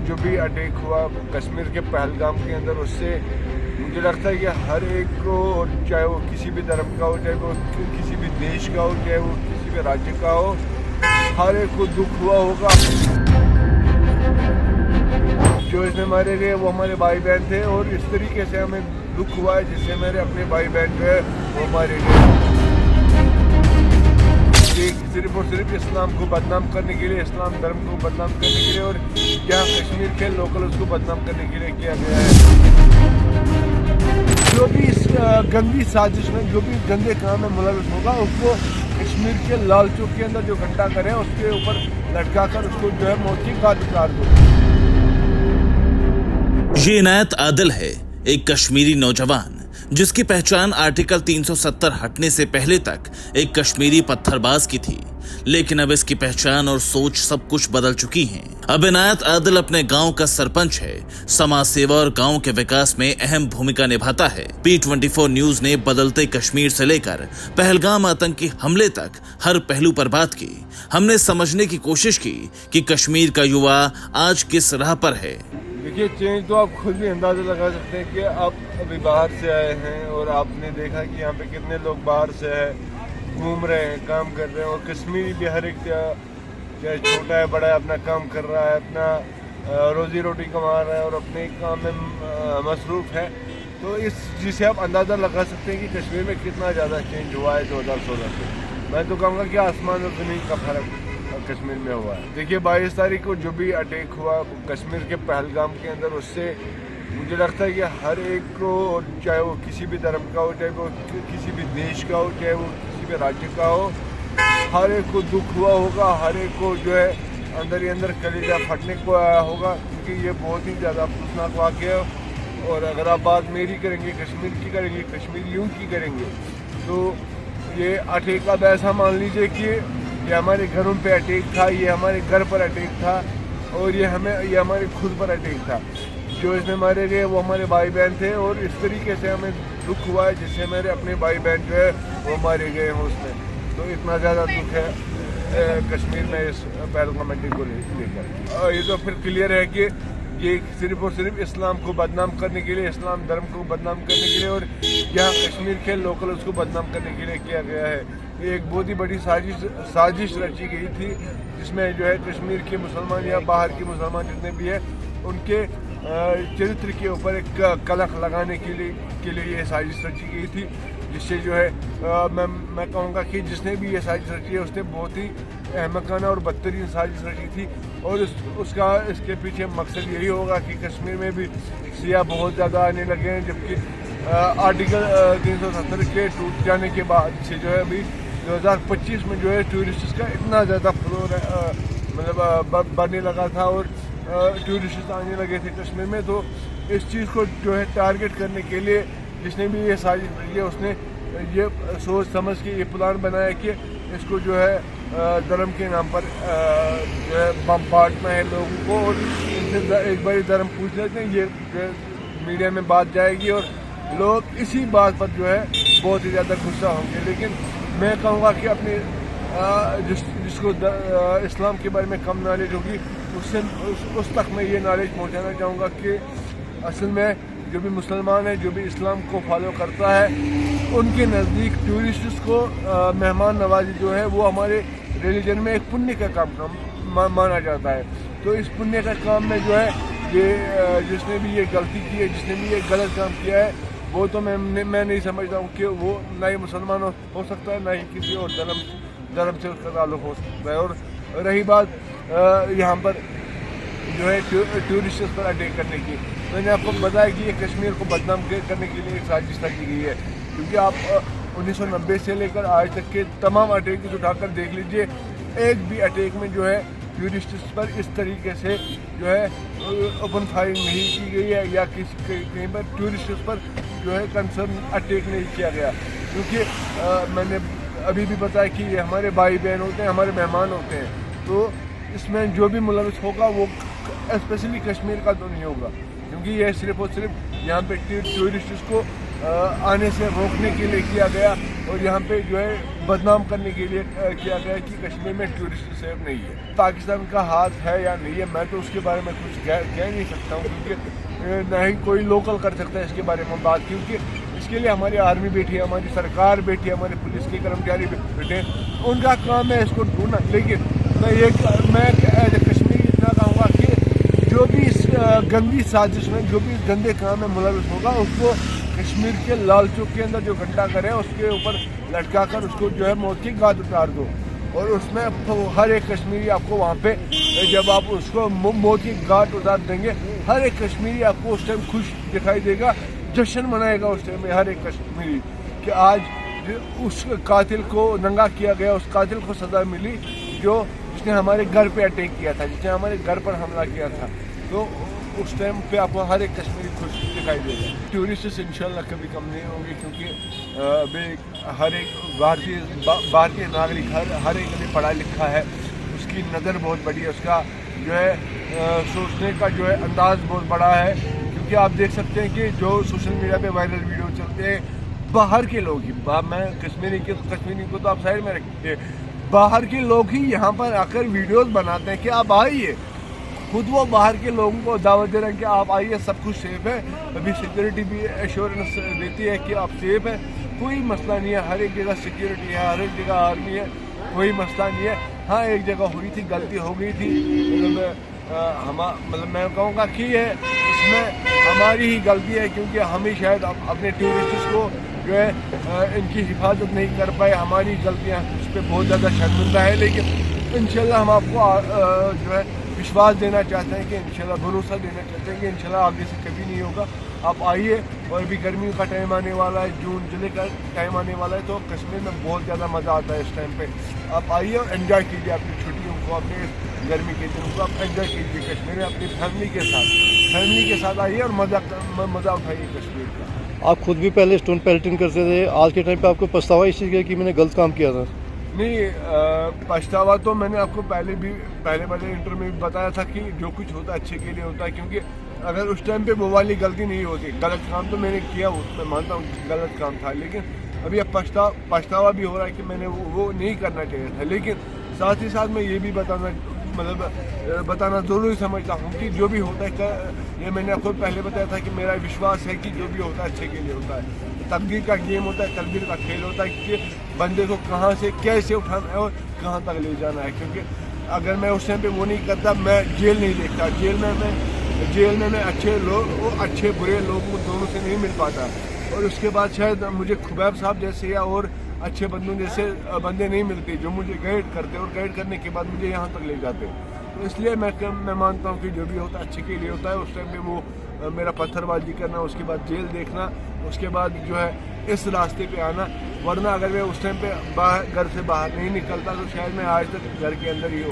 جو بھی اٹیک ہوا کشمیر کے پہلگام کے اندر، اس سے مجھے لگتا ہے کہ ہر ایک کو، چاہے وہ کسی بھی دھرم کا ہو، چاہے وہ کسی بھی دیش کا ہو، چاہے وہ کسی بھی راجیہ کا ہو، ہر ایک کو دکھ ہوا ہوگا۔ جو اس میں مارے گئے وہ ہمارے بھائی بہن تھے، اور اس طریقے سے ہمیں دکھ ہوا ہے جس سے میرے اپنے بھائی بہن جو ہے وہ مارے گئے۔ صرف اور صرف اسلام کو بدنام کرنے کے لیے، اسلام دھرم کو بدنام کرنے کے لیے، اور یہاں کشمیر کے لوکل اس کو بدنام کرنے کے لیے کیا گیا ہے۔ جو بھی اس گندی سازش میں، جو بھی گندے کام میں ملوث ہوگا، اس کو کشمیر کے لال چوک کے اندر جو گھنٹہ گھر ہے اس کے اوپر لٹکا کر اس کو جو ہے موت کی گھاٹ اتار دو۔ یہ عنایت عادل ہے، ایک کشمیری نوجوان جس کی پہچان آرٹیکل 370 ہٹنے سے پہلے تک ایک کشمیری پتھر باز کی تھی، لیکن اب اس کی پہچان اور سوچ سب کچھ بدل چکی ہیں۔ اب عنایت عادل اپنے گاؤں کا سرپنچ ہے، سماج سیوا اور گاؤں کے وکاس میں اہم بھومکا نبھاتا ہے۔ P24 نیوز نے بدلتے کشمیر سے لے کر پہلگام آتنکی حملے تک ہر پہلو پر بات کی۔ ہم نے سمجھنے کی کوشش کی کہ کشمیر کا یووا آج کس راہ پر ہے۔ دیکھیے، چینج تو آپ خود بھی اندازہ لگا سکتے ہیں کہ آپ ابھی باہر سے آئے ہیں اور آپ نے دیکھا کہ یہاں پہ کتنے لوگ باہر سے گھوم رہے ہیں، کام کر رہے ہیں، اور کشمیری بھی ہر ایک چاہے چھوٹا ہے بڑا ہے اپنا کام کر رہا ہے، اپنا روزی روٹی کما رہا ہے اور اپنے کام میں مصروف ہے۔ تو اس چیز سے آپ اندازہ لگا سکتے ہیں کہ کشمیر میں کتنا زیادہ چینج ہوا ہے 2016 سے۔ میں تو کہوں گا کہ آسمان اور زمین کا فرق کشمیر میں ہوا ہے۔ دیکھیے، 22 تاریخ کو جو بھی اٹیک ہوا کشمیر کے پہلگام کے اندر، اس سے مجھے لگتا ہے کہ ہر ایک کو، چاہے وہ کسی بھی دھرم کا ہو، چاہے وہ کسی بھی دیش کا ہو، چاہے وہ کسی بھی راجیہ کا ہو، ہر ایک کو دکھ ہوا ہوگا، ہر ایک کو جو ہے اندر ہی اندر کلیجہ پھٹنے کو آیا ہوگا، کیونکہ یہ بہت ہی زیادہ افسوسناک واقعہ ہے۔ اور اگر آپ بات میری کریں گے، کشمیر کی کریں گے، کشمیریوں کی کریں گے، تو یہ اٹیک اب ایسا مان لیجیے کہ یہ ہمارے گھروں پہ اٹیک تھا، یہ ہمارے گھر پر اٹیک تھا، اور یہ ہمارے خود پر اٹیک تھا۔ جو اس میں مارے گئے وہ ہمارے بھائی بہن تھے، اور اس طریقے سے ہمیں دکھ ہوا ہے جس سے میرے اپنے بھائی بہن جو ہے وہ مارے گئے ہیں اس میں۔ تو اتنا زیادہ دکھ ہے کشمیر میں اس پہلگام اٹیک کو لے کر۔ یہ تو پھر کلیئر ہے کہ یہ صرف اور صرف اسلام کو بدنام کرنے کے لیے، اسلام دھرم کو بدنام کرنے کے لیے، اور یہاں کشمیر کے لوکل اس کو بدنام کرنے کے لیے کیا گیا ہے۔ یہ ایک بہت ہی بڑی سازش رچی گئی تھی، جس میں جو ہے کشمیر کے مسلمان یا باہر کے مسلمان جتنے بھی ہیں ان کے چرتر کے اوپر ایک کلنک لگانے کے لیے یہ سازش رچی گئی تھی، جس سے جو ہے میں کہوں گا کہ جس نے بھی یہ سازش رچی ہے اس نے بہت ہی احمقانہ اور بدترین سازش رچی تھی، اور اس کے پیچھے مقصد یہی ہوگا کہ کشمیر میں بھی سیاح بہت زیادہ آنے لگے ہیں، جبکہ آرٹیکل 370 کے ٹوٹ جانے کے بعد سے جو ہے ابھی 2025 میں جو ہے ٹورسٹس کا اتنا زیادہ فلو مطلب بڑھنے لگا تھا، اور ٹورسٹس آنے لگے تھے کشمیر میں۔ تو اس چیز کو جو ہے ٹارگٹ کرنے کے لیے جس نے بھی یہ سازش کی ہے، اس نے یہ سوچ سمجھ کے یہ پلان بنایا کہ اس کو جو ہے دھرم کے نام پر جو ہے بانٹنا ہے لوگوں کو، اور ان سے ایک بار دھرم پوچھ لیتے ہیں، یہ جو ہے میڈیا میں بات جائے گی اور لوگ اسی بات پر جو ہے بہت ہی زیادہ غصہ ہوں گے۔ لیکن میں کہوں گا کہ اپنے جس کو اسلام کے بارے میں کم نالج ہوگی اس تک میں یہ نالج پہنچانا چاہوں گا کہ اصل میں جو بھی مسلمان ہے، جو بھی اسلام کو فالو کرتا ہے، ان کے نزدیک ٹورسٹس کو مہمان نوازی جو ہے وہ ہمارے ریلیجن میں ایک پنیہ کا کام مانا جاتا ہے۔ تو اس پنیہ کا کام میں جو ہے یہ جس نے بھی یہ غلطی کی ہے، جس نے بھی یہ غلط کام کیا ہے، وہ تو میں نہیں سمجھتا ہوں کہ وہ نہ ہی مسلمان ہو سکتا ہے، نہ ہی کسی اور دھرم سے اس کا تعلق ہو سکتا ہے۔ اور رہی بات یہاں پر جو ہے ٹورسٹس پر اٹیک کرنے کی، میں نے آپ کو بتایا کہ یہ کشمیر کو بدنام کرنے کے لیے ایک سازش رچی گئی ہے، کیونکہ آپ 1990 سے لے کر آج تک کے تمام اٹیک اٹھا کر دیکھ لیجئے، ایک بھی اٹیک میں جو ہے ٹورسٹس پر اس طریقے سے جو ہے اوپن فائرنگ نہیں کی گئی ہے، یا کہیں پر ٹورسٹس پر جو ہے کنسرن اٹیک نہیں کیا گیا، کیونکہ میں نے ابھی بھی بتایا کہ یہ ہمارے بھائی بہن ہوتے ہیں، ہمارے مہمان ہوتے ہیں۔ تو اس میں جو بھی ملوث ہوگا وہ اسپیشلی کشمیر کا تو نہیں ہوگا، کیونکہ یہ صرف اور صرف یہاں پہ ٹورسٹس کو آنے سے روکنے کے لیے کیا گیا، اور یہاں پہ جو ہے بدنام کرنے کے لیے کیا گیا کہ کشمیر میں ٹورسٹ سیف نہیں ہے. پاکستان کا ہاتھ ہے یا نہیں ہے میں تو اس کے بارے میں کچھ کہہ نہیں سکتا ہوں, کیونکہ نہ ہی کوئی لوکل کر سکتا ہے اس کے بارے میں بات, کیونکہ اس کے لیے ہماری آرمی بیٹھی ہے, ہماری سرکار بیٹھی ہے, ہمارے پولیس کے کرمچاری بیٹھے ہیں, ان کا کام ہے اس کو ڈھونڈنا. لیکن میں ایز اے کشمیری اتنا کہوں گا کہ جو بھی اس گندی سازش میں جو بھی اس گندے کام میں ملوث ہوگا اس کو کشمیر کے لال چوک کے اندر جو گھنٹہ کرے اس کے اوپر لٹکا کر اس کو جو ہے موت کی گھاٹ اتار دو. اور اس میں ہر ایک کشمیری آپ کو وہاں پہ جب آپ اس کو موت کی گھاٹ اتار دیں گے, ہر ایک کشمیری آپ کو اس ٹائم خوش دکھائی دے گا, جشن منائے گا اس ٹائم میں ہر ایک کشمیری کہ آج اس قاتل کو ننگا کیا گیا, اس قاتل کو سزا ملی جو جس نے ہمارے گھر پہ اٹیک کیا تھا, جس نے ہمارے گھر پر حملہ کیا تھا. تو اس ٹائم پہ آپ کو ہر ایک کشمیری خوش دکھائی دے گا. ٹورسٹس انشاءاللہ کبھی کم نہیں ہوں گے, کیونکہ ابھی ہر ایک بھارتی ناگرک ہر ایک ابھی پڑھا لکھا ہے, اس کی نظر بہت بڑی ہے, اس کا جو ہے سوچنے کا جو ہے انداز بہت بڑا ہے. کیونکہ آپ دیکھ سکتے ہیں کہ جو سوشل میڈیا پہ وائرل ویڈیو چلتے ہیں باہر کے لوگ ہی, میں کشمیری کو تو آپ سائڈ میں رکھتے ہیں, باہر کے لوگ ہی یہاں پر آ کر ویڈیوز بناتے ہیں کہ آپ آئیے. خود وہ باہر کے لوگوں کو دعوت دے رہے ہیں کہ آپ آئیے, سب کچھ سیف ہے, ابھی سیکورٹی بھی ایشورنس دیتی ہے کہ آپ سیف ہیں, کوئی مسئلہ نہیں ہے, ہر ایک جگہ سیکورٹی ہے, ہر ایک جگہ آرمی ہے, کوئی مسئلہ نہیں ہے. ہاں ایک جگہ ہوئی تھی, غلطی ہو گئی تھی, مطلب میں کہوں گا کہ اس میں ہماری ہی غلطی ہے, کیونکہ ہم ہی شاید اپنے ٹورسٹس کو جو ہے ان کی حفاظت نہیں کر پائے, ہماری غلطیاں اس پہ بہت زیادہ شرمندہ ہے. لیکن انشاءاللہ ہم آپ کو جو ہے وشواس دینا چاہتے ہیں کہ انشاءاللہ بھروسہ دینا چاہتے ہیں کہ انشاءاللہ آگے سے کبھی نہیں ہوگا. آپ آئیے, اور ابھی گرمیوں کا ٹائم آنے والا ہے, جون جولائی کا ٹائم آنے والا ہے, تو کشمیر میں بہت زیادہ مزہ آتا ہے اس ٹائم پہ. آپ آئیے اور انجوائے کیجیے اپنی چھٹیوں کو, اپنے گرمی کے دنوں کو آپ انجوائے کیجیے کشمیر میں اپنی فیملی کے ساتھ آئیے اور مزہ اٹھائیے کشمیر کا. آپ خود بھی پہلے اسٹون پیلٹنگ کرتے تھے, آج کے ٹائم پہ آپ کو پچھتاوا اس چیز کا کہ میں نے غلط کام کیا تھا؟ نہیں, پچھتاوا تو میں نے آپ کو پہلے انٹرویو میں بھی بتایا تھا کہ جو کچھ ہوتا ہے اچھے کے لیے ہوتا ہے, کیونکہ اگر اس ٹائم پہ وہ والی غلطی نہیں ہوتی, غلط کام تو میں نے کیا, میں مانتا ہوں غلط کام تھا, لیکن ابھی اب پچھتاوا بھی ہو رہا ہے کہ میں نے وہ نہیں کرنا چاہیے تھا. لیکن ساتھ ہی ساتھ میں یہ بھی بتانا ضروری سمجھتا ہوں کہ جو بھی ہوتا ہے, یہ میں نے آپ کو پہلے بتایا تھا کہ میرا وشواس ہے کہ جو بھی ہوتا ہے اچھے کے لیے ہوتا ہے. تقدیر کا گیم ہوتا ہے, تقدیر کا کھیل ہوتا ہے کہ بندے کو کہاں سے کیسے اٹھانا ہے اور کہاں تک لے جانا ہے. کیونکہ اگر میں اس ٹائم پہ وہ نہیں کرتا, میں جیل نہیں دیکھتا, جیل میں اچھے لوگ اور اچھے برے لوگوں دونوں سے نہیں مل پاتا, اور اس کے بعد شاید مجھے خبیب صاحب جیسے یا اور اچھے بندوں جیسے بندے نہیں ملتے جو مجھے گائیڈ کرتے, اور گائیڈ کرنے کے بعد مجھے یہاں تک لے جاتے. تو اس لیے میں مانتا ہوں کہ جو بھی ہوتا ہے اچھے کے لیے ہوتا ہے. اس ٹائم پہ وہ میرا پتھر بازی کرنا, اس کے بعد جیل دیکھنا, اس کے بعد جو ہے اس راستے پہ آنا, ورنہ اگر میں اس ٹائم پہ گھر سے باہر نہیں نکلتا تو شاید میں آج تک گھر کے اندر ہی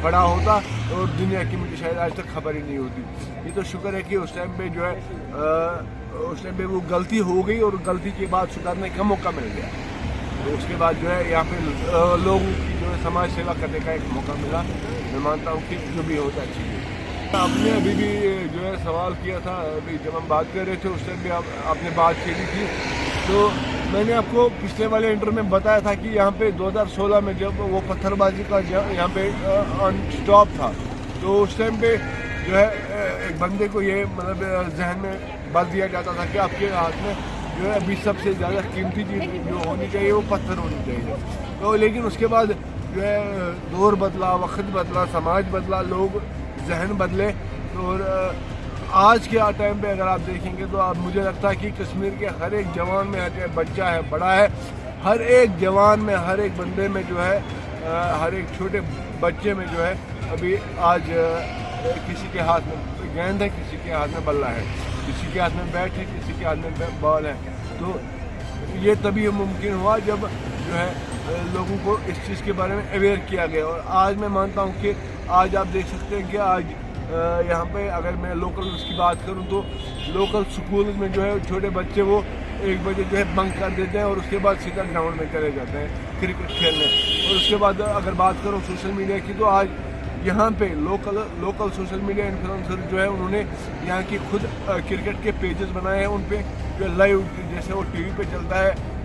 پڑا ہوتا, اور دنیا کی مجھے شاید آج تک خبر ہی نہیں ہوتی. یہ تو شکر ہے کہ اس ٹائم پہ جو ہے اس ٹائم پہ وہ غلطی ہو گئی, اور غلطی کے بعد سدھارنے کا موقع مل گیا. تو اس کے بعد جو ہے یہاں پہ لوگوں کی جو ہے سماج سیوا کرنے کا ایک موقع ملا. میں مانتا ہوں کہ جو بھی ہوتا ہے اچھی ہے. آپ نے ابھی بھی جو ہے سوال کیا تھا, ابھی جب ہم بات کر رہے تھے اس ٹائم بھی آپ نے بات چھیڑی تھی, تو میں نے آپ کو پچھلے والے انٹرویو میں بتایا تھا کہ یہاں پہ 2016 میں جب وہ پتھر بازی کا یہاں پہ آن اسٹاپ تھا, تو اس ٹائم پہ جو ہے ایک بندے کو یہ مطلب ذہن میں بات دیا جاتا تھا کہ آپ کے ہاتھ میں جو ہے ابھی سب سے زیادہ قیمتی چیز جو ہونی چاہیے وہ پتھر ہونی چاہیے. تو لیکن اس کے بعد جو ہے دور بدلا, وقت بدلا, سماج بدلا, لوگ ذہن بدلے, اور آج کے ٹائم پہ اگر آپ دیکھیں گے تو مجھے لگتا ہے کہ کشمیر کے ہر ایک جوان میں بچہ ہے, بڑا ہے, ہر ایک جوان میں, ہر ایک بندے میں جو ہے, ہر ایک چھوٹے بچے میں جو ہے ابھی آج کسی کے ہاتھ میں گیند ہے, کسی کے ہاتھ میں بلہ ہے, کسی کے ہاتھ میں بیٹ ہے, کسی کے ہاتھ میں بال ہے. تو یہ تبھی ممکن ہوا جب جو ہے لوگوں کو اس چیز کے بارے میں اویئر کیا گیا. اور آج میں مانتا ہوں کہ آج آپ دیکھ سکتے ہیں کہ آج یہاں پہ اگر میں لوکل اس کی بات کروں تو لوکل سکول میں جو ہے چھوٹے بچے وہ 1 بجے جو ہے بنک کر دیتے ہیں, اور اس کے بعد سیدھا گراؤنڈ میں چلے جاتے ہیں کرکٹ کھیلنے. اور اس کے بعد اگر بات کروں سوشل میڈیا کی, تو آج یہاں پہ لوکل سوشل میڈیا انفلوئنسر جو ہے انہوں نے یہاں کی خود کرکٹ کے پیجز بنائے ہیں, ان پہ جو لائیو جیسے وہ ٹی وی پہ چلتا ہے